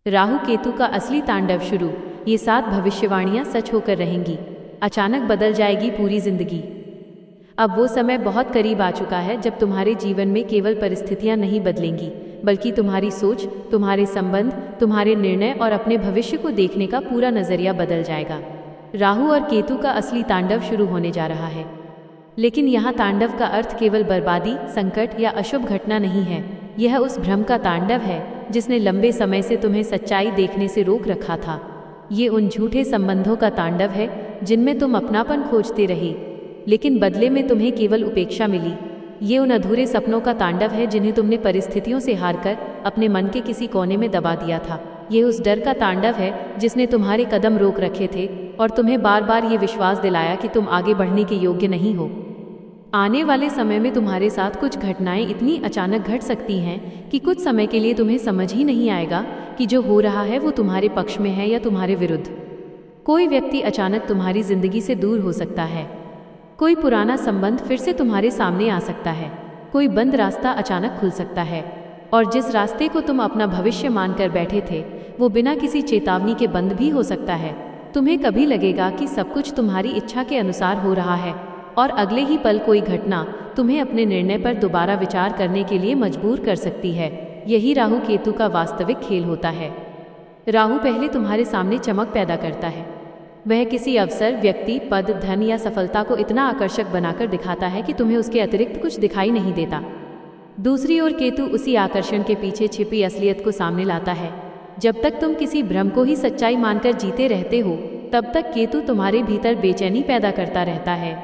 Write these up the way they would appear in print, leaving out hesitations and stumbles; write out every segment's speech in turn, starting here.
राहु केतु का असली तांडव शुरू। ये 7 भविष्यवाणियां सच होकर रहेंगी। अचानक बदल जाएगी पूरी जिंदगी। अब वो समय बहुत करीब आ चुका है जब तुम्हारे जीवन में केवल परिस्थितियां नहीं बदलेंगी, बल्कि तुम्हारी सोच, तुम्हारे संबंध, तुम्हारे निर्णय और अपने भविष्य को देखने का पूरा नजरिया बदल जाएगा। राहु और केतु का असली तांडव शुरू होने जा रहा है। लेकिन यहाँ तांडव का अर्थ केवल बर्बादी, संकट या अशुभ घटना नहीं है। यह उस भ्रम का तांडव है जिसने लंबे समय से तुम्हें सच्चाई देखने से रोक रखा था। ये उन झूठे संबंधों का तांडव है जिनमें तुम अपनापन खोजते रहे, लेकिन बदले में तुम्हें केवल उपेक्षा मिली। ये उन अधूरे सपनों का तांडव है जिन्हें तुमने परिस्थितियों से हारकर अपने मन के किसी कोने में दबा दिया था। ये उस डर का तांडव है जिसने तुम्हारे कदम रोक रखे थे और तुम्हें बार बार ये विश्वास दिलाया कि तुम आगे बढ़ने के योग्य नहीं हो। आने वाले समय में तुम्हारे साथ कुछ घटनाएं इतनी अचानक घट सकती हैं कि कुछ समय के लिए तुम्हें समझ ही नहीं आएगा कि जो हो रहा है वो तुम्हारे पक्ष में है या तुम्हारे विरुद्ध। कोई व्यक्ति अचानक तुम्हारी जिंदगी से दूर हो सकता है। कोई पुराना संबंध फिर से तुम्हारे सामने आ सकता है। कोई बंद रास्ता अचानक खुल सकता है, और जिस रास्ते को तुम अपना भविष्य मानकर बैठे थे वो बिना किसी चेतावनी के बंद भी हो सकता है। तुम्हें कभी लगेगा कि सब कुछ तुम्हारी इच्छा के अनुसार हो रहा है, और अगले ही पल कोई घटना तुम्हें अपने निर्णय पर दोबारा विचार करने के लिए मजबूर कर सकती है। यही राहु केतु का वास्तविक खेल होता है। राहु पहले तुम्हारे सामने चमक पैदा करता है। वह किसी अवसर, व्यक्ति, पद, धन या सफलता को इतना आकर्षक बनाकर दिखाता है कि तुम्हें उसके अतिरिक्त कुछ दिखाई नहीं देता। दूसरी ओर केतु उसी आकर्षण के पीछे छिपी असलियत को सामने लाता है। जब तक तुम किसी भ्रम को ही सच्चाई मानकर जीते रहते हो, तब तक केतु तुम्हारे भीतर बेचैनी पैदा करता रहता है।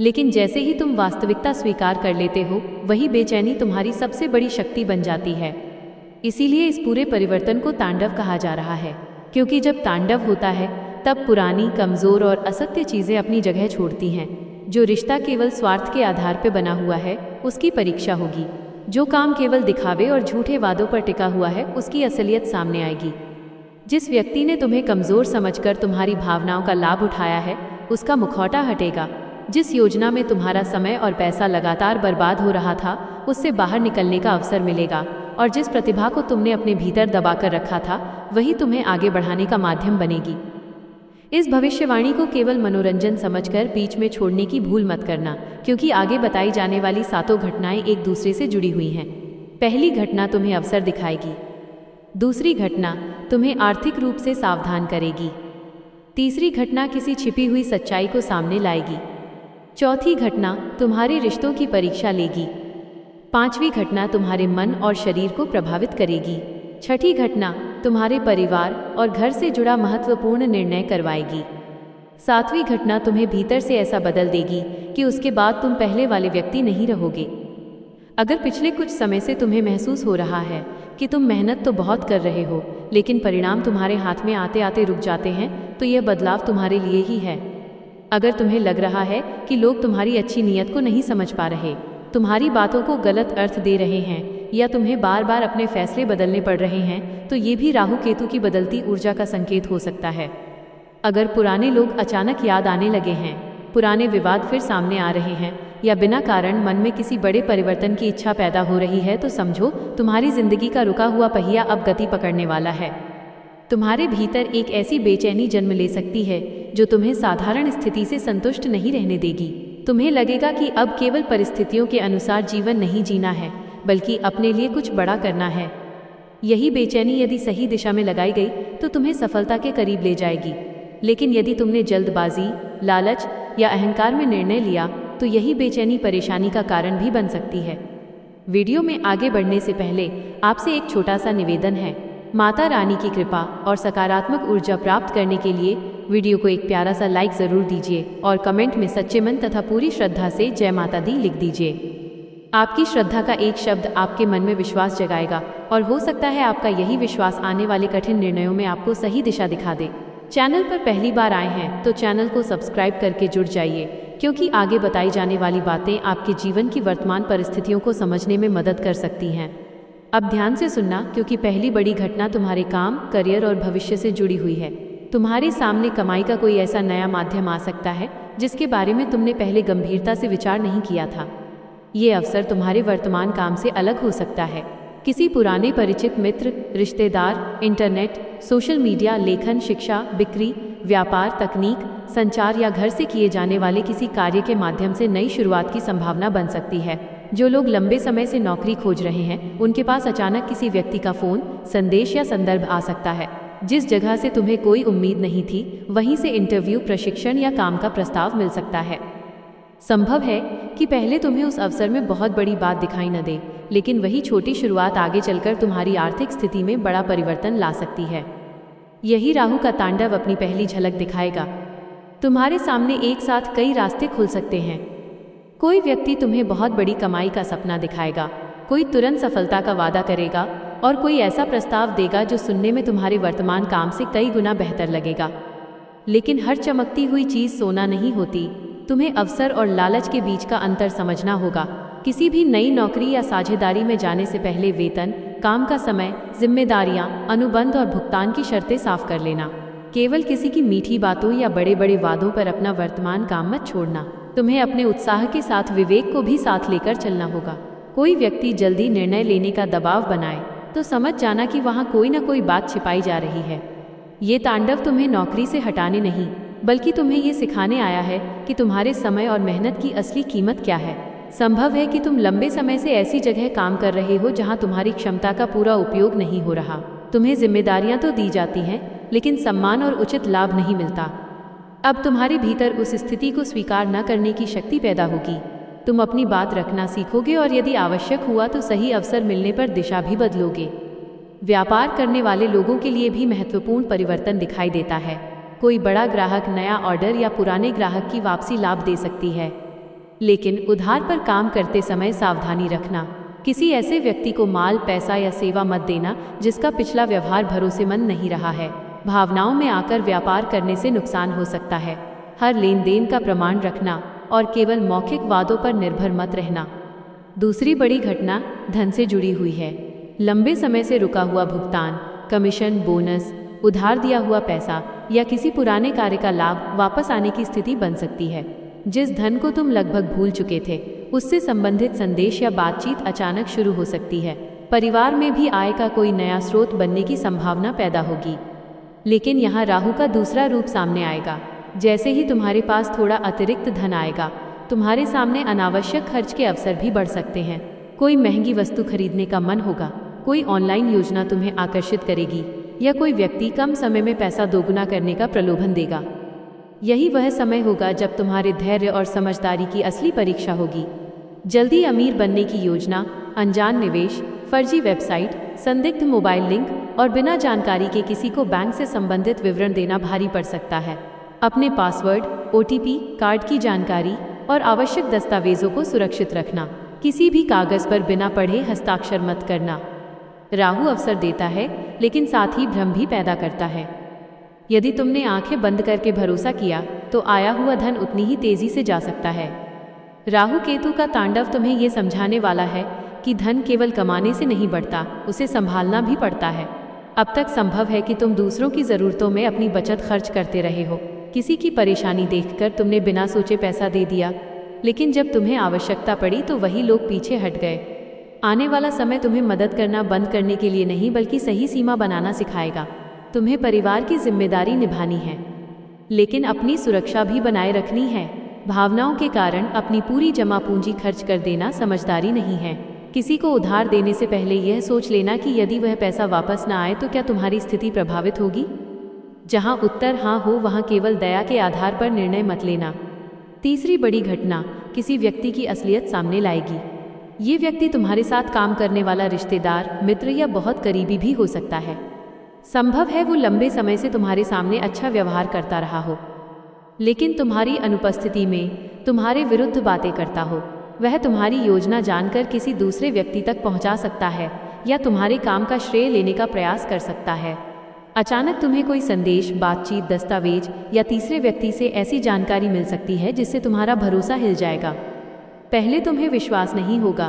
लेकिन जैसे ही तुम वास्तविकता स्वीकार कर लेते हो, वही बेचैनी तुम्हारी सबसे बड़ी शक्ति बन जाती है। इसीलिए इस पूरे परिवर्तन को तांडव कहा जा रहा है, क्योंकि जब तांडव होता है तब पुरानी, कमजोर और असत्य चीजें अपनी जगह छोड़ती हैं। जो रिश्ता केवल स्वार्थ के आधार पर बना हुआ है, उसकी परीक्षा होगी। जो काम केवल दिखावे और झूठे वादों पर टिका हुआ है, उसकी असलियत सामने आएगी। जिस व्यक्ति ने तुम्हें कमजोर समझकर तुम्हारी भावनाओं का लाभ उठाया है, उसका मुखौटा हटेगा। जिस योजना में तुम्हारा समय और पैसा लगातार बर्बाद हो रहा था, उससे बाहर निकलने का अवसर मिलेगा, और जिस प्रतिभा को तुमने अपने भीतर दबाकर रखा था, वही तुम्हें आगे बढ़ाने का माध्यम बनेगी। इस भविष्यवाणी को केवल मनोरंजन समझकर बीच में छोड़ने की भूल मत करना, क्योंकि आगे बताई जाने वाली 7 घटनाएं एक दूसरे से जुड़ी हुई हैं। पहली घटना तुम्हें अवसर दिखाएगी। दूसरी घटना तुम्हें आर्थिक रूप से सावधान करेगी। तीसरी घटना किसी छिपी हुई सच्चाई को सामने लाएगी। चौथी घटना तुम्हारे रिश्तों की परीक्षा लेगी। पांचवी घटना तुम्हारे मन और शरीर को प्रभावित करेगी। छठी घटना तुम्हारे परिवार और घर से जुड़ा महत्वपूर्ण निर्णय करवाएगी। सातवीं घटना तुम्हें भीतर से ऐसा बदल देगी कि उसके बाद तुम पहले वाले व्यक्ति नहीं रहोगे। अगर पिछले कुछ समय से तुम्हें महसूस हो रहा है कि तुम मेहनत तो बहुत कर रहे हो, लेकिन परिणाम तुम्हारे हाथ में आते आते रुक जाते हैं, तो यह बदलाव तुम्हारे लिए ही है। अगर तुम्हें लग रहा है कि लोग तुम्हारी अच्छी नीयत को नहीं समझ पा रहे, तुम्हारी बातों को गलत अर्थ दे रहे हैं, या तुम्हें बार बार अपने फैसले बदलने पड़ रहे हैं, तो ये भी राहु केतु की बदलती ऊर्जा का संकेत हो सकता है। अगर पुराने लोग अचानक याद आने लगे हैं, पुराने विवाद फिर सामने आ रहे हैं, या बिना कारण मन में किसी बड़े परिवर्तन की इच्छा पैदा हो रही है, तो समझो तुम्हारी जिंदगी का रुका हुआ पहिया अब गति पकड़ने वाला है। तुम्हारे भीतर एक ऐसी बेचैनी जन्म ले सकती है जो तुम्हें साधारण स्थिति से संतुष्ट नहीं रहने देगी। तुम्हें लगेगा कि अब केवल परिस्थितियों के अनुसार जीवन नहीं जीना है, बल्कि अपने लिए कुछ बड़ा करना है। यही बेचैनी यदि सही दिशा में लगाई गई तो तुम्हें सफलता के करीब ले जाएगी। लेकिन यदि तुमने जल्दबाजी, लालच या अहंकार में निर्णय लिया, तो यही बेचैनी परेशानी का कारण भी बन सकती है। वीडियो में आगे बढ़ने से पहले आपसे एक छोटा सा निवेदन है। माता रानी की कृपा और सकारात्मक ऊर्जा प्राप्त करने के लिए वीडियो को एक प्यारा सा लाइक ज़रूर दीजिए, और कमेंट में सच्चे मन तथा पूरी श्रद्धा से जय माता दी लिख दीजिए। आपकी श्रद्धा का एक शब्द आपके मन में विश्वास जगाएगा, और हो सकता है आपका यही विश्वास आने वाले कठिन निर्णयों में आपको सही दिशा दिखा दे। चैनल पर पहली बार आए हैं तो चैनल को सब्सक्राइब करके जुड़ जाइए, क्योंकि आगे बताई जाने वाली बातें आपके जीवन की वर्तमान परिस्थितियों को समझने में मदद कर सकती हैं। अब ध्यान से सुनना, क्योंकि पहली बड़ी घटना तुम्हारे काम, करियर और भविष्य से जुड़ी हुई है। तुम्हारे सामने कमाई का कोई ऐसा नया माध्यम आ सकता है जिसके बारे में तुमने पहले गंभीरता से विचार नहीं किया था। ये अवसर तुम्हारे वर्तमान काम से अलग हो सकता है। किसी पुराने परिचित मित्र, रिश्तेदार, इंटरनेट, सोशल मीडिया, लेखन, शिक्षा, बिक्री, व्यापार, तकनीक, संचार या घर से किए जाने वाले किसी कार्य के माध्यम से नई शुरुआत की संभावना बन सकती है। जो लोग लंबे समय से नौकरी खोज रहे हैं, उनके पास अचानक किसी व्यक्ति का फोन, संदेश या संदर्भ आ सकता है। जिस जगह से तुम्हें कोई उम्मीद नहीं थी, वहीं से इंटरव्यू, प्रशिक्षण या काम का प्रस्ताव मिल सकता है। संभव है कि पहले तुम्हें उस अवसर में बहुत बड़ी बात दिखाई न दे, लेकिन वही छोटी शुरुआत आगे चलकर तुम्हारी आर्थिक स्थिति में बड़ा परिवर्तन ला सकती है। यही राहु का तांडव अपनी पहली झलक दिखाएगा। तुम्हारे सामने एक साथ कई रास्ते खुल सकते हैं। कोई व्यक्ति तुम्हें बहुत बड़ी कमाई का सपना दिखाएगा, कोई तुरंत सफलता का वादा करेगा और कोई ऐसा प्रस्ताव देगा जो सुनने में तुम्हारे वर्तमान काम से कई गुना बेहतर लगेगा। लेकिन हर चमकती हुई चीज सोना नहीं होती। तुम्हें अवसर और लालच के बीच का अंतर समझना होगा। किसी भी नई नौकरी या साझेदारी में जाने से पहले वेतन, काम का समय, जिम्मेदारियां, अनुबंध और भुगतान की शर्तें साफ कर लेना। केवल किसी की मीठी बातों या बड़े बड़े वादों पर अपना वर्तमान काम मत छोड़ना। तुम्हें अपने उत्साह के साथ विवेक को भी साथ लेकर चलना होगा। कोई व्यक्ति जल्दी निर्णय लेने का दबाव बनाए तो समझ जाना कि वहाँ कोई ना कोई बात छिपाई जा रही है। ये तांडव तुम्हें नौकरी से हटाने नहीं, बल्कि तुम्हें ये सिखाने आया है कि तुम्हारे समय और मेहनत की असली कीमत क्या है। संभव है कि तुम लंबे समय से ऐसी जगह काम कर रहे हो जहां तुम्हारी क्षमता का पूरा उपयोग नहीं हो रहा। तुम्हें जिम्मेदारियां तो दी जाती हैं, लेकिन सम्मान और उचित लाभ नहीं मिलता। अब तुम्हारे भीतर उस स्थिति को स्वीकार न करने की शक्ति पैदा होगी। तुम अपनी बात रखना सीखोगे और यदि आवश्यक हुआ तो सही अवसर मिलने पर दिशा भी बदलोगे। व्यापार करने वाले लोगों के लिए भी महत्वपूर्ण परिवर्तन दिखाई देता है। कोई बड़ा ग्राहक नया ऑर्डर या पुराने ग्राहक की वापसी लाभ दे सकती है, लेकिन उधार पर काम करते समय सावधानी रखना। किसी ऐसे व्यक्ति को माल, पैसा या सेवा मत देना जिसका पिछला व्यवहार भरोसेमंद नहीं रहा है। भावनाओं में आकर व्यापार करने से नुकसान हो सकता है। हर लेन देन का प्रमाण रखना और केवल मौखिक वादों पर निर्भर मत रहना। दूसरी बड़ी घटना धन से जुड़ी हुई है। लंबे समय से रुका हुआ भुगतान, कमीशन, बोनस, उधार दिया हुआ पैसा या किसी पुराने कार्य का लाभ वापस आने की स्थिति बन सकती है। जिस धन को तुम लगभग भूल चुके थे, उससे संबंधित संदेश या बातचीत अचानक शुरू हो सकती है। परिवार में भी आय का कोई नया स्रोत बनने की संभावना पैदा होगी। लेकिन यहाँ राहु का दूसरा रूप सामने आएगा। जैसे ही तुम्हारे पास थोड़ा अतिरिक्त धन आएगा, तुम्हारे सामने अनावश्यक खर्च के अवसर भी बढ़ सकते हैं। कोई महंगी वस्तु खरीदने का मन होगा, कोई ऑनलाइन योजना तुम्हें आकर्षित करेगी या कोई व्यक्ति कम समय में पैसा दोगुना करने का प्रलोभन देगा। यही वह समय होगा जब तुम्हारे धैर्य और समझदारी की असली परीक्षा होगी। जल्दी अमीर बनने की योजना, अनजान निवेश, फर्जी वेबसाइट, संदिग्ध मोबाइल लिंक और बिना जानकारी के किसी को बैंक से संबंधित विवरण देना भारी पड़ सकता है। अपने पासवर्ड, OTP, कार्ड की जानकारी और आवश्यक दस्तावेजों को सुरक्षित रखना। किसी भी कागज पर बिना पढ़े हस्ताक्षर मत करना। राहु अवसर देता है, लेकिन साथ ही भ्रम भी पैदा करता है। यदि तुमने आंखें बंद करके भरोसा किया तो आया हुआ धन उतनी ही तेजी से जा सकता है। राहु केतु का तांडव तुम्हें ये समझाने वाला है कि धन केवल कमाने से नहीं बढ़ता, उसे संभालना भी पड़ता है। अब तक संभव है कि तुम दूसरों की ज़रूरतों में अपनी बचत खर्च करते रहे हो। किसी की परेशानी देखकर तुमने बिना सोचे पैसा दे दिया, लेकिन जब तुम्हें आवश्यकता पड़ी तो वही लोग पीछे हट गए। आने वाला समय तुम्हें मदद करना बंद करने के लिए नहीं, बल्कि सही सीमा बनाना सिखाएगा। तुम्हें परिवार की जिम्मेदारी निभानी है, लेकिन अपनी सुरक्षा भी बनाए रखनी है। भावनाओं के कारण अपनी पूरी जमा पूंजी खर्च कर देना समझदारी नहीं है। किसी को उधार देने से पहले यह सोच लेना कि यदि वह पैसा वापस न आए तो क्या तुम्हारी स्थिति प्रभावित होगी। जहां उत्तर हाँ हो, वहां केवल दया के आधार पर निर्णय मत लेना। तीसरी बड़ी घटना किसी व्यक्ति की असलियत सामने लाएगी। ये व्यक्ति तुम्हारे साथ काम करने वाला रिश्तेदार, मित्र या बहुत करीबी भी हो सकता है। संभव है वो लंबे समय से तुम्हारे सामने अच्छा व्यवहार करता रहा हो, लेकिन तुम्हारी अनुपस्थिति में तुम्हारे विरुद्ध बातें करता हो। वह तुम्हारी योजना जानकर किसी दूसरे व्यक्ति तक पहुंचा सकता है या तुम्हारे काम का श्रेय लेने का प्रयास कर सकता है। अचानक तुम्हें कोई संदेश, बातचीत, दस्तावेज या तीसरे व्यक्ति से ऐसी जानकारी मिल सकती है जिससे तुम्हारा भरोसा हिल जाएगा। पहले तुम्हें विश्वास नहीं होगा,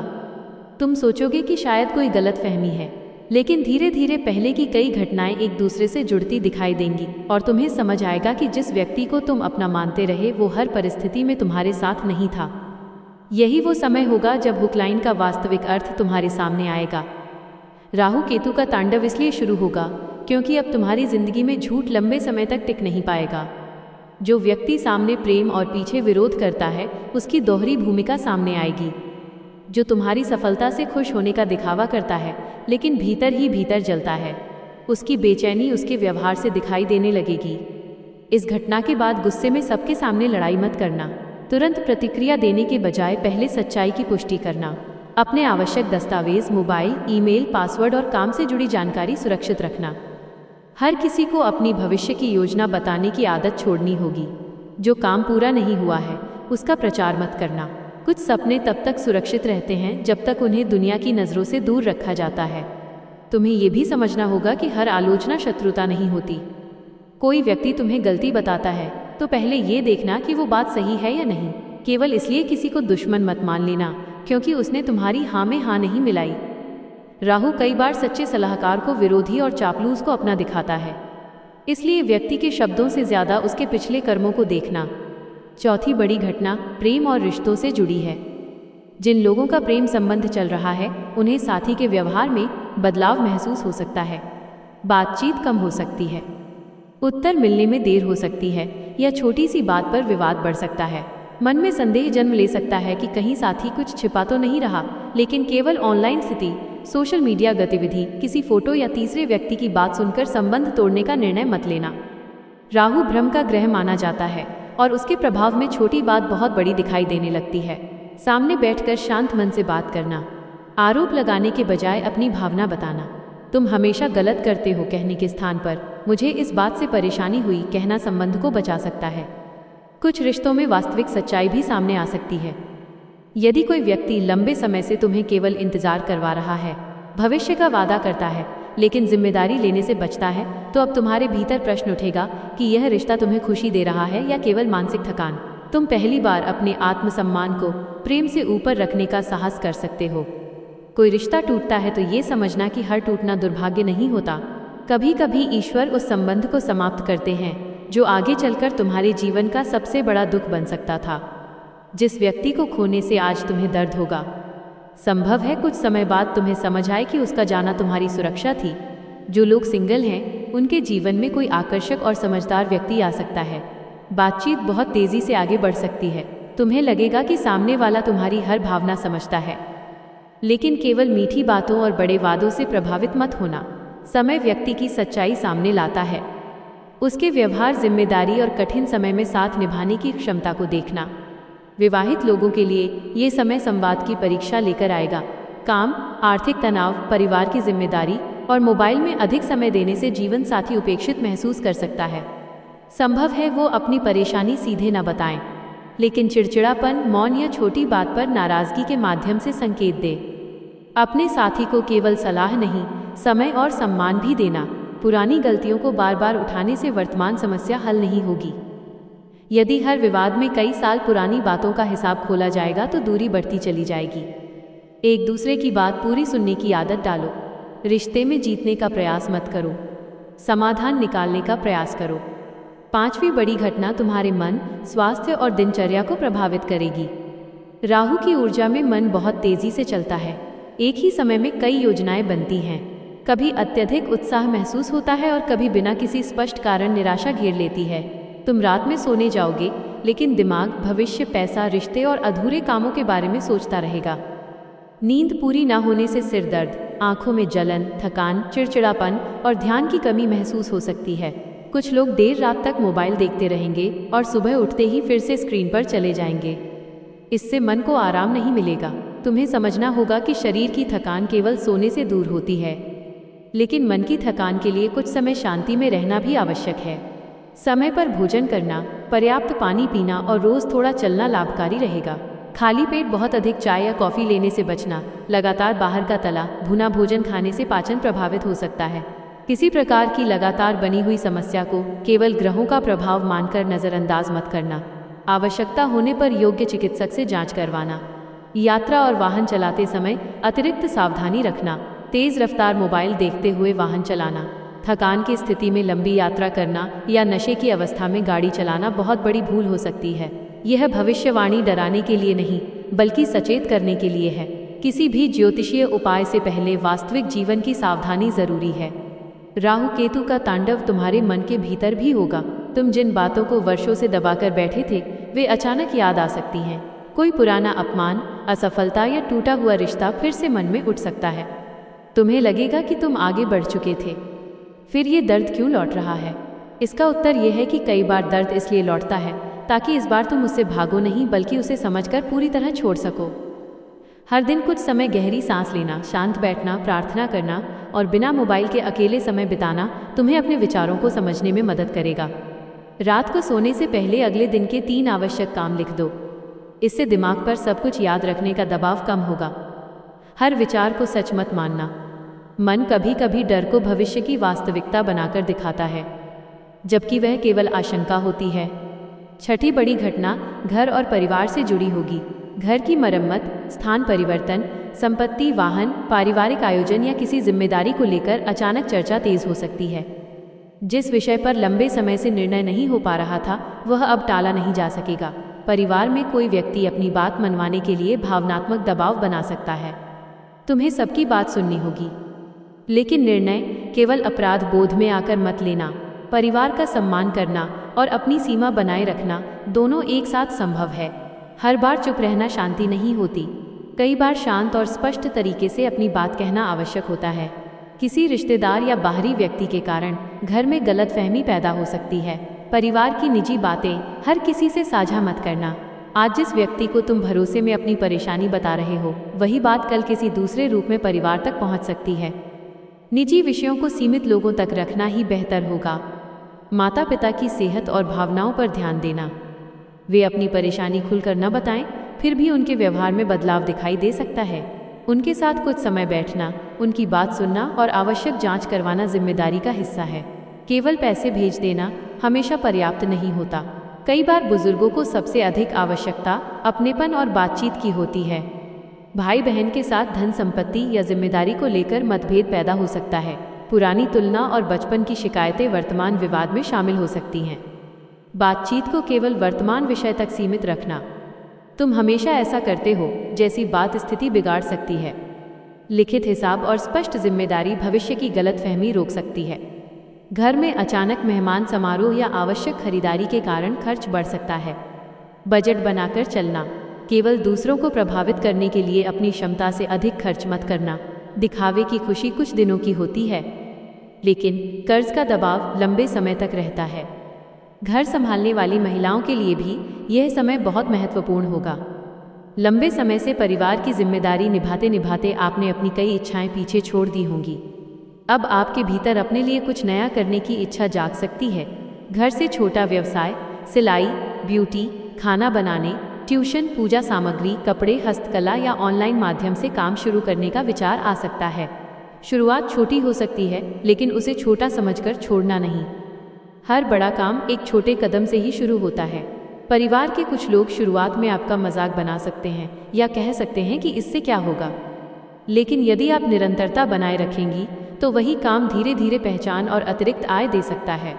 तुम सोचोगे कि शायद कोई गलतफहमी है, लेकिन धीरे धीरे पहले की कई घटनाएं एक दूसरे से जुड़ती दिखाई देंगी और तुम्हें समझ आएगा कि जिस व्यक्ति को तुम अपना मानते रहे वो हर परिस्थिति में तुम्हारे साथ नहीं था। यही वो समय होगा जब हुक लाइन का वास्तविक अर्थ तुम्हारे सामने आएगा। राहु केतु का तांडव इसलिए शुरू होगा क्योंकि अब तुम्हारी जिंदगी में झूठ लंबे समय तक टिक नहीं पाएगा। जो व्यक्ति सामने प्रेम और पीछे विरोध करता है, उसकी दोहरी भूमिका सामने आएगी। जो तुम्हारी सफलता से खुश होने का दिखावा करता है लेकिन भीतर ही भीतर जलता है, उसकी बेचैनी उसके व्यवहार से दिखाई देने लगेगी। इस घटना के बाद गुस्से में सबके सामने लड़ाई मत करना। तुरंत प्रतिक्रिया देने के बजाय पहले सच्चाई की पुष्टि करना। अपने आवश्यक दस्तावेज, मोबाइल, ईमेल, पासवर्ड और काम से जुड़ी जानकारी सुरक्षित रखना। हर किसी को अपनी भविष्य की योजना बताने की आदत छोड़नी होगी। जो काम पूरा नहीं हुआ है उसका प्रचार मत करना। कुछ सपने तब तक सुरक्षित रहते हैं जब तक उन्हें दुनिया की नज़रों से दूर रखा जाता है। तुम्हें ये भी समझना होगा कि हर आलोचना शत्रुता नहीं होती। कोई व्यक्ति तुम्हें गलती बताता है तो पहले ये देखना कि वो बात सही है या नहीं। केवल इसलिए किसी को दुश्मन मत मान लेना क्योंकि उसने तुम्हारी हाँ में हाँ नहीं मिलाई। राहु कई बार सच्चे सलाहकार को विरोधी और चापलूस को अपना दिखाता है, इसलिए व्यक्ति के शब्दों से ज़्यादा उसके पिछले कर्मों को देखना। चौथी बड़ी घटना प्रेम और रिश्तों से जुड़ी है। जिन लोगों का प्रेम संबंध चल रहा है उन्हें साथी के व्यवहार में बदलाव महसूस हो सकता है। बातचीत कम हो सकती है, उत्तर मिलने में देर हो सकती है या छोटी सी बात पर विवाद बढ़ सकता है। मन में संदेह जन्म ले सकता है कि कहीं साथी कुछ छिपा तो नहीं रहा, लेकिन केवल ऑनलाइन स्थिति, सोशल मीडिया गतिविधि, किसी फोटो या तीसरे व्यक्ति की बात सुनकर संबंध तोड़ने का निर्णय मत लेना। राहु भ्रम का ग्रह माना जाता है और उसके प्रभाव में छोटी बात बहुत बड़ी दिखाई देने लगती है। सामने बैठकर शांत मन से बात करना। आरोप लगाने के बजाय अपनी भावना बताना। तुम हमेशा गलत करते हो कहने के स्थान पर मुझे इस बात से परेशानी हुई कहना संबंध को बचा सकता है। कुछ रिश्तों में वास्तविक सच्चाई भी सामने आ सकती है। यदि कोई व्यक्ति लंबे समय से तुम्हें केवल इंतजार करवा रहा है, भविष्य का वादा करता है लेकिन जिम्मेदारी लेने से बचता है, तो अब तुम्हारे भीतर प्रश्न उठेगा कि यह रिश्ता तुम्हें खुशी दे रहा है या केवल मानसिक थकान। तुम पहली बार अपने आत्मसम्मान को प्रेम से ऊपर रखने का साहस कर सकते हो। कोई रिश्ता टूटता है तो ये समझना कि हर टूटना दुर्भाग्य नहीं होता। कभी कभी ईश्वर उस संबंध को समाप्त करते हैं जो आगे चलकर तुम्हारे जीवन का सबसे बड़ा दुख बन सकता था। जिस व्यक्ति को खोने से आज तुम्हें दर्द होगा, संभव है कुछ समय बाद तुम्हें समझ आए कि उसका जाना तुम्हारी सुरक्षा थी। जो लोग सिंगल हैं उनके जीवन में कोई आकर्षक और समझदार व्यक्ति आ सकता है। बातचीत बहुत तेजी से आगे बढ़ सकती है। तुम्हें लगेगा कि सामने वाला तुम्हारी हर भावना समझता है, लेकिन केवल मीठी बातों और बड़े वादों से प्रभावित मत होना। समय व्यक्ति की सच्चाई सामने लाता है। उसके व्यवहार, जिम्मेदारी और कठिन समय में साथ निभाने की क्षमता को देखना। विवाहित लोगों के लिए ये समय संवाद की परीक्षा लेकर आएगा। काम, आर्थिक तनाव, परिवार की जिम्मेदारी और मोबाइल में अधिक समय देने से जीवन साथी उपेक्षित महसूस कर सकता है। संभव है वो अपनी परेशानी सीधे न बताएं, लेकिन चिड़चिड़ापन, मौन या छोटी बात पर नाराजगी के माध्यम से संकेत दे। अपने साथी को केवल सलाह नहीं, समय और सम्मान भी देना। पुरानी गलतियों को बार बार उठाने से वर्तमान समस्या हल नहीं होगी। यदि हर विवाद में कई साल पुरानी बातों का हिसाब खोला जाएगा तो दूरी बढ़ती चली जाएगी। एक दूसरे की बात पूरी सुनने की आदत डालो। रिश्ते में जीतने का प्रयास मत करो, समाधान निकालने का प्रयास करो। पांचवी बड़ी घटना तुम्हारे मन, स्वास्थ्य और दिनचर्या को प्रभावित करेगी। राहु की ऊर्जा में मन बहुत तेजी से चलता है। एक ही समय में कई योजनाएं बनती हैं। कभी अत्यधिक उत्साह महसूस होता है और कभी बिना किसी स्पष्ट कारण निराशा घेर लेती है। तुम रात में सोने जाओगे लेकिन दिमाग भविष्य, पैसा, रिश्ते और अधूरे कामों के बारे में सोचता रहेगा। नींद पूरी ना होने से सिर दर्द, आंखों में जलन, थकान, चिड़चिड़ापन और ध्यान की कमी महसूस हो सकती है। कुछ लोग देर रात तक मोबाइल देखते रहेंगे और सुबह उठते ही फिर से स्क्रीन पर चले जाएंगे। इससे मन को आराम नहीं मिलेगा। तुम्हें समझना होगा कि शरीर की थकान केवल सोने से दूर होती है, लेकिन मन की थकान के लिए कुछ समय शांति में रहना भी आवश्यक है। समय पर भोजन करना, पर्याप्त पानी पीना और रोज थोड़ा चलना लाभकारी रहेगा। खाली पेट बहुत अधिक चाय या कॉफी लेने से बचना। लगातार बाहर का तला भुना भोजन खाने से पाचन प्रभावित हो सकता है। किसी प्रकार की लगातार बनी हुई समस्या को केवल ग्रहों का प्रभाव मानकर नज़रअंदाज मत करना। आवश्यकता होने पर योग्य चिकित्सक से जांच करवाना। यात्रा और वाहन चलाते समय अतिरिक्त सावधानी रखना। तेज रफ्तार मोबाइल देखते हुए वाहन चलाना, थकान की स्थिति में लंबी यात्रा करना या नशे की अवस्था में गाड़ी चलाना बहुत बड़ी भूल हो सकती है। यह भविष्यवाणी डराने के लिए नहीं बल्कि सचेत करने के लिए है। किसी भी ज्योतिषीय उपाय से पहले वास्तविक जीवन की सावधानी जरूरी है। राहु केतु का तांडव तुम्हारे मन के भीतर भी होगा। तुम जिन बातों को वर्षों से दबाकर बैठे थे वे अचानक याद आ सकती हैं। कोई पुराना अपमान, असफलता या टूटा हुआ रिश्ता फिर से मन में उठ सकता है। तुम्हें लगेगा कि तुम आगे बढ़ चुके थे, फिर ये दर्द क्यों लौट रहा है? इसका उत्तर यह है कि कई बार दर्द इसलिए लौटता है ताकि इस बार तुम उससे भागो नहीं बल्कि उसे समझकर पूरी तरह छोड़ सको। हर दिन कुछ समय गहरी सांस लेना, शांत बैठना, प्रार्थना करना और बिना मोबाइल के अकेले समय बिताना तुम्हें अपने विचारों को समझने में मदद करेगा। रात को सोने से पहले अगले दिन के 3 आवश्यक काम लिख दो। इससे दिमाग पर सब कुछ याद रखने का दबाव कम होगा। हर विचार को सच मत मानना। मन कभी कभी डर को भविष्य की वास्तविकता बनाकर दिखाता है, जबकि वह केवल आशंका होती है। छठी बड़ी घटना घर और परिवार से जुड़ी होगी। घर की मरम्मत, स्थान परिवर्तन, संपत्ति, वाहन, पारिवारिक आयोजन या किसी जिम्मेदारी को लेकर अचानक चर्चा तेज हो सकती है। जिस विषय पर लंबे समय से निर्णय नहीं हो पा रहा था वह अब टाला नहीं जा सकेगा। परिवार में कोई व्यक्ति अपनी बात मनवाने के लिए भावनात्मक दबाव बना सकता है। तुम्हें सबकी बात सुननी होगी, लेकिन निर्णय केवल अपराध बोध में आकर मत लेना। परिवार का सम्मान करना और अपनी सीमा बनाए रखना दोनों एक साथ संभव है। हर बार चुप रहना शांति नहीं होती। कई बार शांत और स्पष्ट तरीके से अपनी बात कहना आवश्यक होता है। किसी रिश्तेदार या बाहरी व्यक्ति के कारण घर में गलतफहमी पैदा हो सकती है। परिवार की निजी बातें हर किसी से साझा मत करना। आज जिस व्यक्ति को तुम भरोसे में अपनी परेशानी बता रहे हो वही बात कल किसी दूसरे रूप में परिवार तक पहुंच सकती है। निजी विषयों को सीमित लोगों तक रखना ही बेहतर होगा। माता पिता की सेहत और भावनाओं पर ध्यान देना। वे अपनी परेशानी खुलकर न बताएं, फिर भी उनके व्यवहार में बदलाव दिखाई दे सकता है। उनके साथ कुछ समय बैठना, उनकी बात सुनना और आवश्यक जांच करवाना जिम्मेदारी का हिस्सा है। केवल पैसे भेज देना हमेशा पर्याप्त नहीं होता। कई बार बुजुर्गों को सबसे अधिक आवश्यकता अपनेपन और बातचीत की होती है। भाई बहन के साथ धन संपत्ति या जिम्मेदारी को लेकर मतभेद पैदा हो सकता है। पुरानी तुलना और बचपन की शिकायतें वर्तमान विवाद में शामिल हो सकती हैं। बातचीत को केवल वर्तमान विषय तक सीमित रखना। तुम हमेशा ऐसा करते हो जैसी बात स्थिति बिगाड़ सकती है। लिखित हिसाब और स्पष्ट जिम्मेदारी भविष्य की गलतफहमी रोक सकती है। घर में अचानक मेहमान समारोह या आवश्यक खरीदारी के कारण खर्च बढ़ सकता है। बजट बनाकर चलना। केवल दूसरों को प्रभावित करने के लिए अपनी क्षमता से अधिक खर्च मत करना। दिखावे की खुशी कुछ दिनों की होती है, लेकिन कर्ज का दबाव लंबे समय तक रहता है। घर संभालने वाली महिलाओं के लिए भी यह समय बहुत महत्वपूर्ण होगा। लंबे समय से परिवार की जिम्मेदारी निभाते निभाते आपने अपनी कई इच्छाएं पीछे छोड़ दी होंगी। अब आपके भीतर अपने लिए कुछ नया करने की इच्छा जाग सकती है। घर से छोटा व्यवसाय, सिलाई, ब्यूटी, खाना बनाने, ट्यूशन, पूजा सामग्री, कपड़े, हस्तकला या ऑनलाइन माध्यम से काम शुरू करने का विचार आ सकता है। शुरुआत छोटी हो सकती है, लेकिन उसे छोटा समझकर छोड़ना नहीं। हर बड़ा काम एक छोटे कदम से ही शुरू होता है। परिवार के कुछ लोग शुरुआत में आपका मजाक बना सकते हैं या कह सकते हैं कि इससे क्या होगा, लेकिन यदि आप निरंतरता बनाए रखेंगी तो वही काम धीरे धीरे पहचान और अतिरिक्त आय दे सकता है।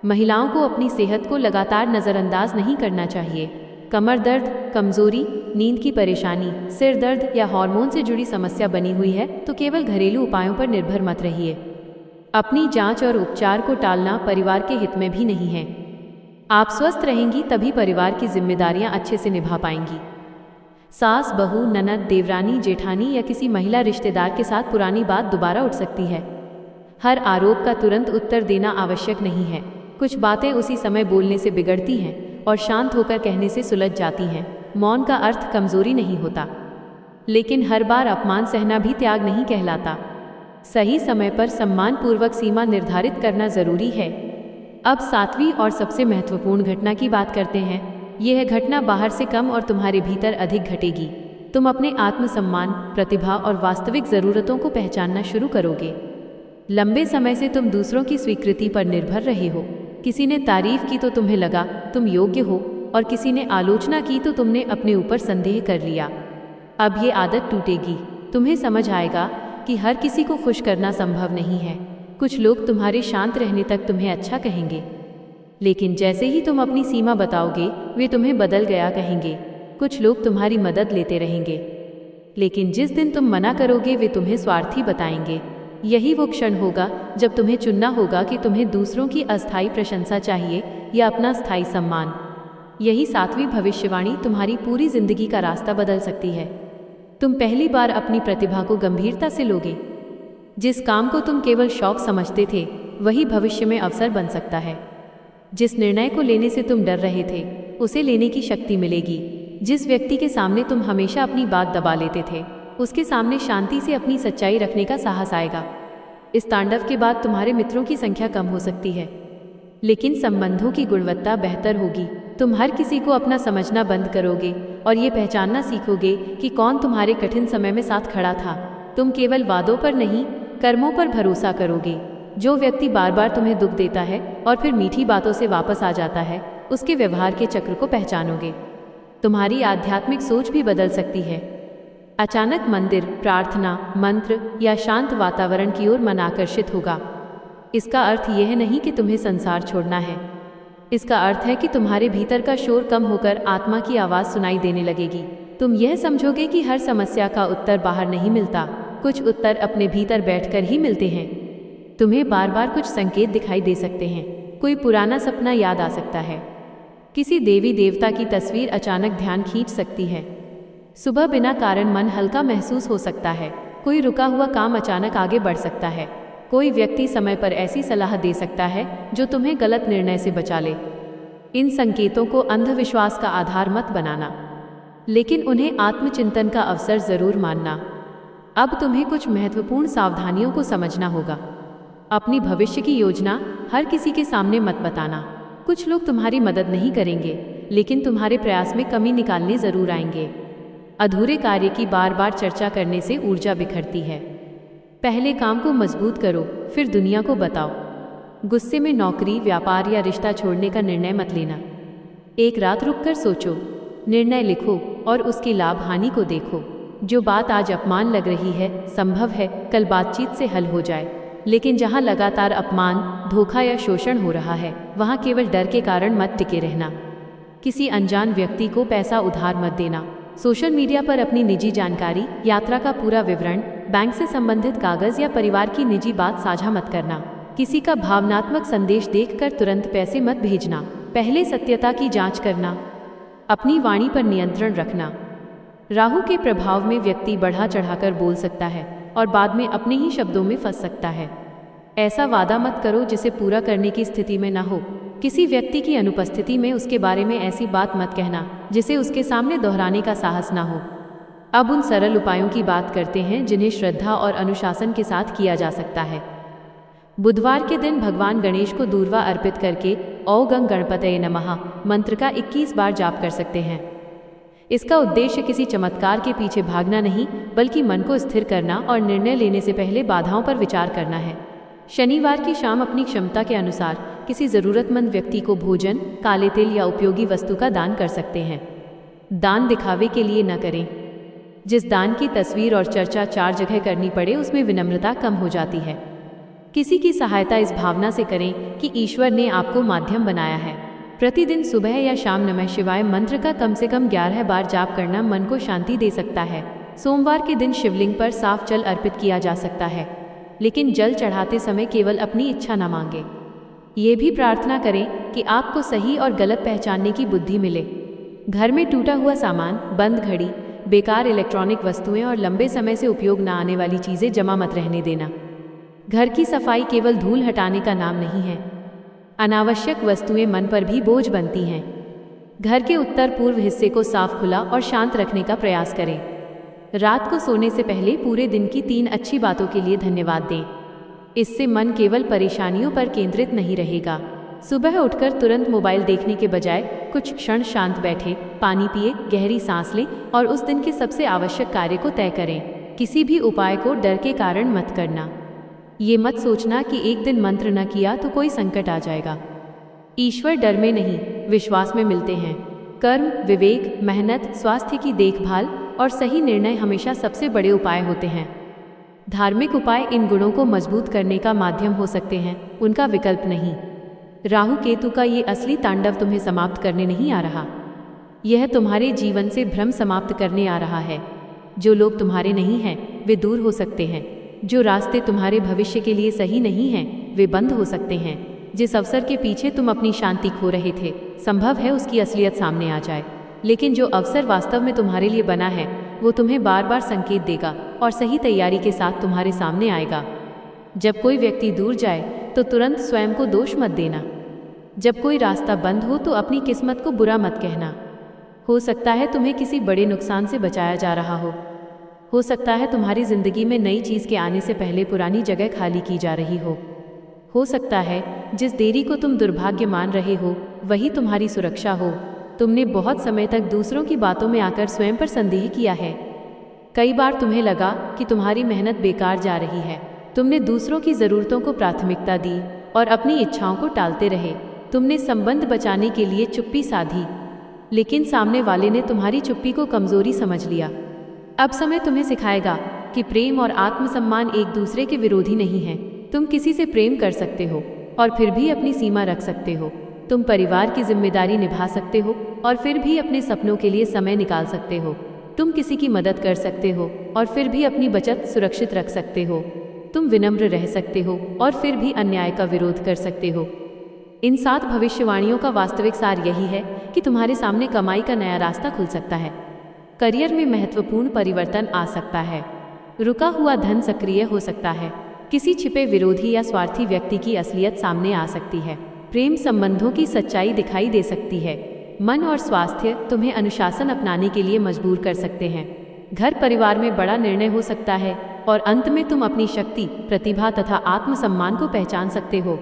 महिलाओं को अपनी सेहत को लगातार नज़रअंदाज नहीं करना चाहिए। कमर दर्द, कमजोरी, नींद की परेशानी, सिर दर्द या हार्मोन से जुड़ी समस्या बनी हुई है तो केवल घरेलू उपायों पर निर्भर मत रहिए। अपनी जांच और उपचार को टालना परिवार के हित में भी नहीं है। आप स्वस्थ रहेंगी तभी परिवार की जिम्मेदारियां अच्छे से निभा पाएंगी। सास, बहू, ननद, देवरानी, जेठानी या किसी महिला रिश्तेदार के साथ पुरानी बात दोबारा उठ सकती है। हर आरोप का तुरंत उत्तर देना आवश्यक नहीं है। कुछ बातें उसी समय बोलने से बिगड़ती हैं और शांत होकर कहने से सुलझ जाती हैं। मौन का अर्थ कमजोरी नहीं होता, लेकिन हर बार अपमान सहना भी त्याग नहीं कहलाता। सही समय पर सम्मानपूर्वक सीमा निर्धारित करना जरूरी है। अब 7वीं और सबसे महत्वपूर्ण घटना की बात करते हैं। यह घटना बाहर से कम और तुम्हारे भीतर अधिक घटेगी। तुम अपने आत्मसम्मान, प्रतिभा और वास्तविक ज़रूरतों को पहचानना शुरू करोगे। लंबे समय से तुम दूसरों की स्वीकृति पर निर्भर रहे हो। किसी ने तारीफ की तो तुम्हें लगा तुम योग्य हो, और किसी ने आलोचना की तो तुमने अपने ऊपर संदेह कर लिया। अब ये आदत टूटेगी। तुम्हें समझ आएगा कि हर किसी को खुश करना संभव नहीं है। कुछ लोग तुम्हारे शांत रहने तक तुम्हें अच्छा कहेंगे, लेकिन जैसे ही तुम अपनी सीमा बताओगे वे तुम्हें बदल गया कहेंगे। कुछ लोग तुम्हारी मदद लेते रहेंगे, लेकिन जिस दिन तुम मना करोगे वे तुम्हें स्वार्थी बताएंगे। यही वो क्षण होगा जब तुम्हें चुनना होगा कि तुम्हें दूसरों की अस्थायी प्रशंसा चाहिए या अपना स्थायी सम्मान। यही 7वीं भविष्यवाणी तुम्हारी पूरी जिंदगी का रास्ता बदल सकती है। तुम पहली बार अपनी प्रतिभा को गंभीरता से लोगे। जिस काम को तुम केवल शौक समझते थे वही भविष्य में अवसर बन सकता है। जिस निर्णय को लेने से तुम डर रहे थे उसे लेने की शक्ति मिलेगी। जिस व्यक्ति के सामने तुम हमेशा अपनी बात दबा लेते थे उसके सामने शांति से अपनी सच्चाई रखने का साहस आएगा। इस तांडव के बाद तुम्हारे मित्रों की संख्या कम हो सकती है, लेकिन संबंधों की गुणवत्ता बेहतर होगी। तुम हर किसी को अपना समझना बंद करोगे और ये पहचानना सीखोगे कि कौन तुम्हारे कठिन समय में साथ खड़ा था। तुम केवल वादों पर नहीं, कर्मों पर भरोसा करोगे। जो व्यक्ति बार बार तुम्हें दुख देता है और फिर मीठी बातों से वापस आ जाता है, उसके व्यवहार के चक्र को पहचानोगे। तुम्हारी आध्यात्मिक सोच भी बदल सकती है। अचानक मंदिर, प्रार्थना, मंत्र या शांत वातावरण की ओर मन आकर्षित होगा। इसका अर्थ यह नहीं कि तुम्हें संसार छोड़ना है। इसका अर्थ है कि तुम्हारे भीतर का शोर कम होकर आत्मा की आवाज़ सुनाई देने लगेगी। तुम यह समझोगे कि हर समस्या का उत्तर बाहर नहीं मिलता, कुछ उत्तर अपने भीतर बैठकर ही मिलते हैं। तुम्हें बार बार कुछ संकेत दिखाई दे सकते हैं। कोई पुराना सपना याद आ सकता है। किसी देवी देवता की तस्वीर अचानक ध्यान खींच सकती है। सुबह बिना कारण मन हल्का महसूस हो सकता है। कोई रुका हुआ काम अचानक आगे बढ़ सकता है। कोई व्यक्ति समय पर ऐसी सलाह दे सकता है जो तुम्हें गलत निर्णय से बचा ले। इन संकेतों को अंधविश्वास का आधार मत बनाना, लेकिन उन्हें आत्मचिंतन का अवसर जरूर मानना। अब तुम्हें कुछ महत्वपूर्ण सावधानियों को समझना होगा। अपनी भविष्य की योजना हर किसी के सामने मत बताना। कुछ लोग तुम्हारी मदद नहीं करेंगे, लेकिन तुम्हारे प्रयास में कमी निकालने जरूर आएंगे। अधूरे कार्य की बार बार चर्चा करने से ऊर्जा बिखरती है। पहले काम को मजबूत करो, फिर दुनिया को बताओ। गुस्से में नौकरी, व्यापार या रिश्ता छोड़ने का निर्णय मत लेना। एक रात रुककर सोचो, निर्णय लिखो और उसकी लाभ हानि को देखो। जो बात आज अपमान लग रही है, संभव है कल बातचीत से हल हो जाए। लेकिन जहाँ लगातार अपमान, धोखा या शोषण हो रहा है, वहाँ केवल डर के कारण मत टिके रहना। किसी अनजान व्यक्ति को पैसा उधार मत देना। सोशल मीडिया पर अपनी निजी जानकारी, यात्रा का पूरा विवरण, बैंक से संबंधित कागज या परिवार की निजी बात साझा मत करना। किसी का भावनात्मक संदेश देखकर तुरंत पैसे मत भेजना। पहले सत्यता की जांच करना। अपनी वाणी पर नियंत्रण रखना। राहु के प्रभाव में व्यक्ति बढ़ा चढ़ाकर बोल सकता है और बाद में अपने ही शब्दों में फंस सकता है। ऐसा वादा मत करो जिसे पूरा करने की स्थिति में न हो। किसी व्यक्ति की अनुपस्थिति में उसके बारे में ऐसी बात मत कहना जिसे उसके सामने दोहराने का साहस न हो। अब उन सरल उपायों की बात करते हैं जिन्हें श्रद्धा और अनुशासन के साथ किया जा सकता है। बुधवार के दिन भगवान गणेश को दूर्वा अर्पित करके ओम गं गणपतये नमः मंत्र का 21 बार जाप कर सकते हैं। इसका उद्देश्य किसी चमत्कार के पीछे भागना नहीं, बल्कि मन को स्थिर करना और निर्णय लेने से पहले बाधाओं पर विचार करना है। शनिवार की शाम अपनी क्षमता के अनुसार किसी ज़रूरतमंद व्यक्ति को भोजन, काले तिल या उपयोगी वस्तु का दान कर सकते हैं। दान दिखावे के लिए न करें। जिस दान की तस्वीर और चर्चा 4 जगह करनी पड़े उसमें विनम्रता कम हो जाती है। किसी की सहायता इस भावना से करें कि ईश्वर ने आपको माध्यम बनाया है। प्रतिदिन सुबह या शाम नमः शिवाय मंत्र का कम से कम 11 बार जाप करना मन को शांति दे सकता है। सोमवार के दिन शिवलिंग पर साफ जल अर्पित किया जा सकता है, लेकिन जल चढ़ाते समय केवल अपनी इच्छा न मांगे। ये भी प्रार्थना करें कि आपको सही और गलत पहचानने की बुद्धि मिले। घर में टूटा हुआ सामान, बंद घड़ी, बेकार इलेक्ट्रॉनिक वस्तुएं और लंबे समय से उपयोग न आने वाली चीज़ें जमा मत रहने देना। घर की सफाई केवल धूल हटाने का नाम नहीं है। अनावश्यक वस्तुएं मन पर भी बोझ बनती हैं। घर के उत्तर पूर्व हिस्से को साफ, खुला और शांत रखने का प्रयास करें। रात को सोने से पहले पूरे दिन की 3 अच्छी बातों के लिए धन्यवाद दें। इससे मन केवल परेशानियों पर केंद्रित नहीं रहेगा। सुबह उठकर तुरंत मोबाइल देखने के बजाय कुछ क्षण शांत बैठे, पानी पिए, गहरी सांस लें और उस दिन के सबसे आवश्यक कार्य को तय करें। किसी भी उपाय को डर के कारण मत करना। ये मत सोचना कि एक दिन मंत्र न किया तो कोई संकट आ जाएगा। ईश्वर डर में नहीं, विश्वास में मिलते हैं। कर्म, विवेक, मेहनत, स्वास्थ्य की देखभाल और सही निर्णय हमेशा सबसे बड़े उपाय होते हैं। धार्मिक उपाय इन गुणों को मजबूत करने का माध्यम हो सकते हैं, उनका विकल्प नहीं। राहु केतु का ये असली तांडव तुम्हें समाप्त करने नहीं आ रहा। यह तुम्हारे जीवन से भ्रम समाप्त करने आ रहा है। जो लोग तुम्हारे नहीं हैं वे दूर हो सकते हैं। जो रास्ते तुम्हारे भविष्य के लिए सही नहीं हैं वे बंद हो सकते हैं। जिस अवसर के पीछे तुम अपनी शांति खो रहे थे, संभव है उसकी असलियत सामने आ जाए, लेकिन जो अवसर वास्तव में तुम्हारे लिए बना है वो तुम्हें बार बार संकेत देगा और सही तैयारी के साथ तुम्हारे सामने आएगा। जब कोई व्यक्ति दूर जाए तो तुरंत स्वयं को दोष मत देना। जब कोई रास्ता बंद हो तो अपनी किस्मत को बुरा मत कहना। हो सकता है तुम्हें किसी बड़े नुकसान से बचाया जा रहा हो सकता है तुम्हारी जिंदगी में नई चीज़ के आने से पहले पुरानी जगह खाली की जा रही हो सकता है जिस देरी को तुम दुर्भाग्य मान रहे हो वही तुम्हारी सुरक्षा हो। तुमने बहुत समय तक दूसरों की बातों में आकर स्वयं पर संदेह किया है। कई बार तुम्हें लगा कि तुम्हारी मेहनत बेकार जा रही है। तुमने दूसरों की ज़रूरतों को प्राथमिकता दी और अपनी इच्छाओं को टालते रहे। तुमने संबंध बचाने के लिए चुप्पी साधी, लेकिन सामने वाले ने तुम्हारी चुप्पी को कमजोरी समझ लिया। अब समय तुम्हें सिखाएगा कि प्रेम और आत्मसम्मान एक दूसरे के विरोधी नहीं हैं। तुम किसी से प्रेम कर सकते हो और फिर भी अपनी सीमा रख सकते हो। तुम परिवार की जिम्मेदारी निभा सकते हो और फिर भी अपने सपनों के लिए समय निकाल सकते हो। तुम किसी की मदद कर सकते हो और फिर भी अपनी बचत सुरक्षित रख सकते हो। तुम विनम्र रह सकते हो और फिर भी अन्याय का विरोध कर सकते हो। इन 7 भविष्यवाणियों का वास्तविक सार यही है कि तुम्हारे सामने कमाई का नया रास्ता खुल सकता है। करियर में महत्वपूर्ण परिवर्तन आ सकता है। रुका हुआ धन सक्रिय हो सकता है। किसी छिपे विरोधी या स्वार्थी व्यक्ति की असलियत सामने आ सकती है। प्रेम संबंधों की सच्चाई दिखाई दे सकती है। मन और स्वास्थ्य तुम्हें अनुशासन अपनाने के लिए मजबूर कर सकते हैं। घर परिवार में बड़ा निर्णय हो सकता है और अंत में तुम अपनी शक्ति, प्रतिभा तथा आत्मसम्मान को पहचान सकते हो।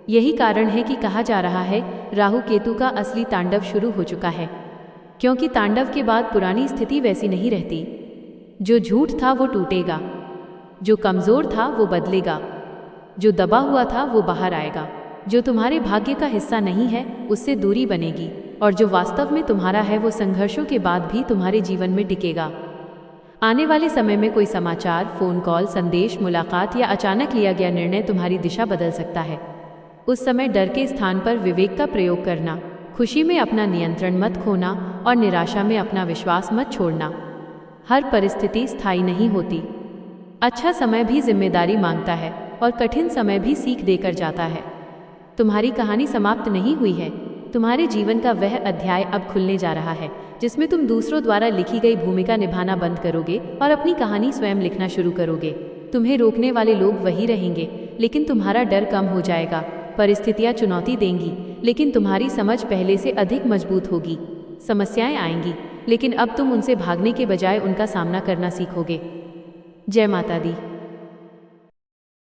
यही कारण है कि कहा जा रहा है राहु केतु का असली तांडव शुरू हो चुका है, क्योंकि तांडव के बाद पुरानी स्थिति वैसी नहीं रहती। जो झूठ था वो टूटेगा, जो कमजोर था वो बदलेगा, जो दबा हुआ था वो बाहर आएगा, जो तुम्हारे भाग्य का हिस्सा नहीं है उससे दूरी बनेगी, और जो वास्तव में तुम्हारा है वो संघर्षों के बाद भी तुम्हारे जीवन में टिकेगा। आने वाले समय में कोई समाचार, फोन कॉल, संदेश, मुलाकात या अचानक लिया गया निर्णय तुम्हारी दिशा बदल सकता है। उस समय डर के स्थान पर विवेक का प्रयोग करना, खुशी में अपना नियंत्रण मत खोना और निराशा में अपना विश्वास मत छोड़ना। हर परिस्थिति स्थायी नहीं होती। अच्छा समय भी जिम्मेदारी मांगता है और कठिन समय भी सीख देकर जाता है। तुम्हारी कहानी समाप्त नहीं हुई है। तुम्हारे जीवन का वह अध्याय अब खुलने जा रहा है जिसमें तुम दूसरों द्वारा लिखी गई भूमिका निभाना बंद करोगे और अपनी कहानी स्वयं लिखना शुरू करोगे। तुम्हें रोकने वाले लोग वही रहेंगे, लेकिन तुम्हारा डर कम हो जाएगा। परिस्थितियां चुनौती देंगी, लेकिन तुम्हारी समझ पहले से अधिक मजबूत होगी। समस्याएं आएंगी, लेकिन अब तुम उनसे भागने के बजाय उनका सामना करना सीखोगे। जय माता दी।